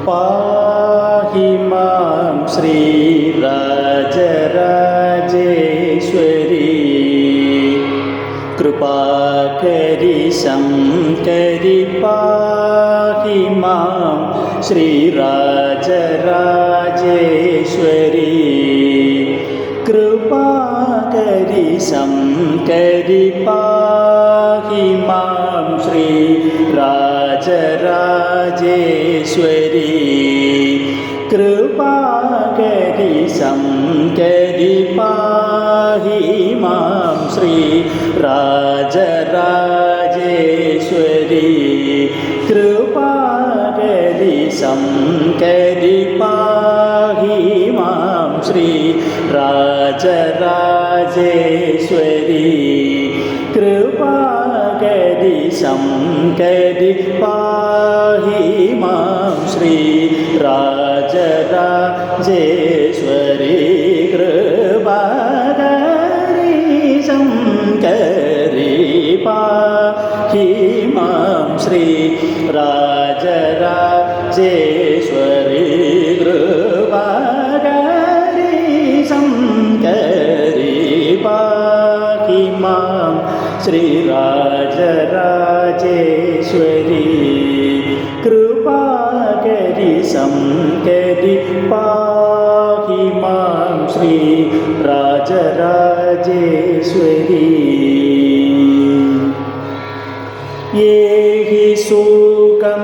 पाहि मां श्रीराजराजेश्वरी कृपाकरि शङ्करि पाहि मां श्रीराजराजेश्वरी कृपाकरि शङ्करि पाहि मां श्रीराजराजेश्वरी कृपाकरि शङ्करि पाहि मां श्रीराजराजेश्वरी कृपाकरि शङ्करि पाहि मां श्रीराजराजेश्वरी कृपाकरि शङ्करि पाहि मां श्रीराजराजेश्वरी कृपाकरि शङ्करि पाहि मां श्रीराजराजेश्वरी कृपाकरि शङ्करि पाहि मां श्रीराजराजेश्वरी कृपाकरि शङ्करि पाहि मां श्रीराजराजेश्वरी येहि सुखं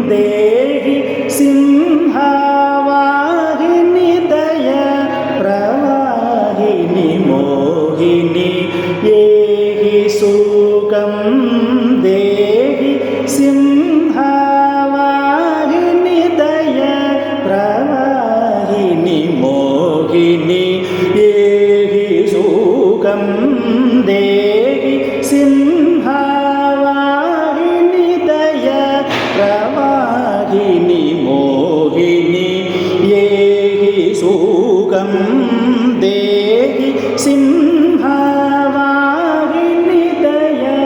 देहि सिंहवाहिनी दया प्रवाहिनी मोहिनी येहि सुखं देहि सिंहवाहिनी दया प्रवाहिनी मोहिनी येहि सुखं देहि सिंहवाहिनी दया प्रवाहिनी मोहिनी येहि सुखं देहि सिंहवाहिनी दया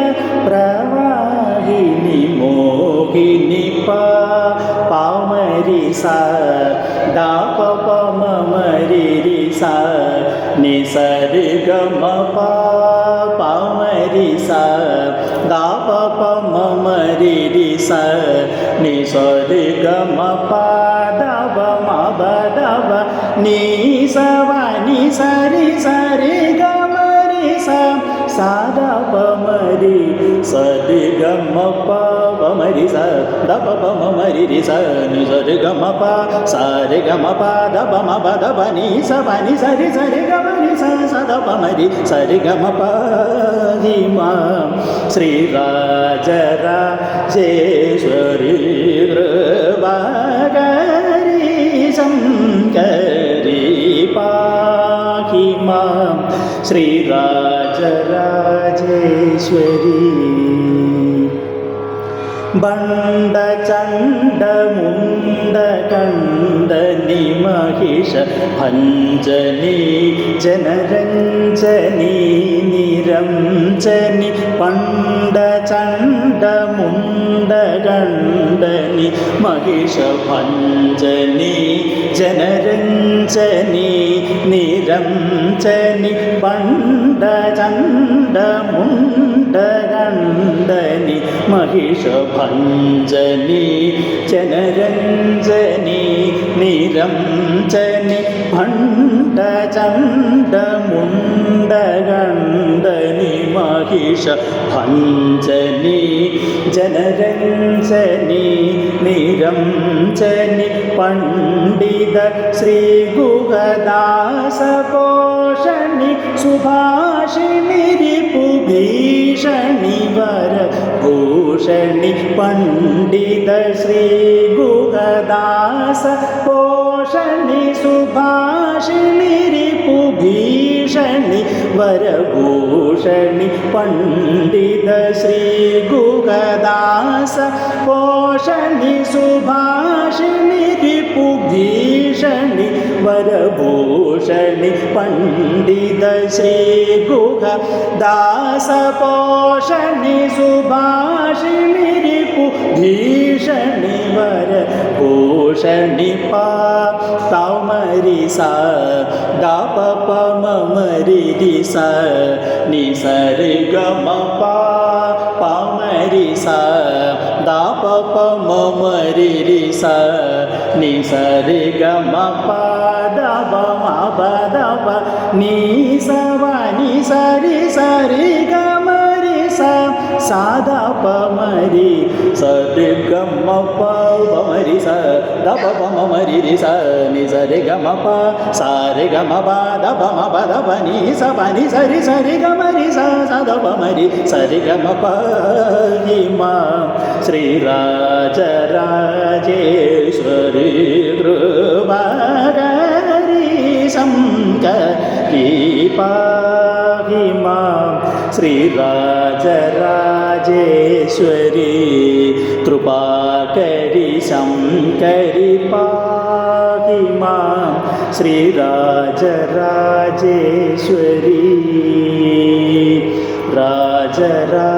प्रवाहिनी मोहिनी पामरि सा दा प प म म रि रि सा नि स रि ग म प पामरि सा दा प प म म रि रि सा नि स रि ग म प द ब म ब द ब नि स व नि स रि ग म रि सा सा द प म रि स रि ग म प प म रि सा द प प म म रि रि सा नि स रि ग म प सा रि ग म प द प म ब द ब नि स व नि स रि ग म रि सा सा द प म रि स रि ग म प हि मां श्रीराजराजेश्वरी कृपाकरि शङ्करि पाहि मां श्रीराजराजेश्वरी बण्ड चण्ड मुण्ड कण्डनि महिष भञ्जनि जनरञ्जनि निरञ्जनि पण्ड चण्ड मुण्ड कण्डनि महिष भञ्जनि जनरञ्जनि निरञ्जनि पण्ड चण्ड मुण्ड कण्डनि महिष भञ्जनि जनरञ्जनि निरञ्जनि भण्ड चण्ड मुण्ड गण्डनि महिष भञ्जनि जनरञ्जनि निरञ्जनि पण्डित श्रीगुहदास पोषणि सुभाषिणि रिपुभीषणि वरभूषणि पण्डित श्रीगुहदास पोषणि सुभाषिणि रिपुभीषणि वरभूषणि पण्डित श्रीगुहदास पोषणि सुभाषिणि रिपुभीषणि वरभूषणि पण्डित श्रीगुहदास पोषणि सुभाषिणि रिपुभीषणि वरभूषणि भूषणि पा तामरि सा दा प प म म रि रि सा नि सा रे ग म पा पामरि सा दा प प म म रि रि सा नि सा रे ग म पा दा ब म प दा प नि सा व नि सा रि ग म रि सा सा दा प म रि सा रे ग म प प म रि सा दा प प म म रि रि सा नि सा रे ग म प सा रे ग म प दा प म प दा प नि सा प नि सा रि ग म रि सा सा दा प म रि सा रे ग म प हि मा श्री राजराजेश्वरी कृपाकरी शङ्करी पाहि मां श्री राजराजेश्वरी कृपाकरी शङ्करी पाहि मां श्री राजराजेश्वरी राजराजेश्वरी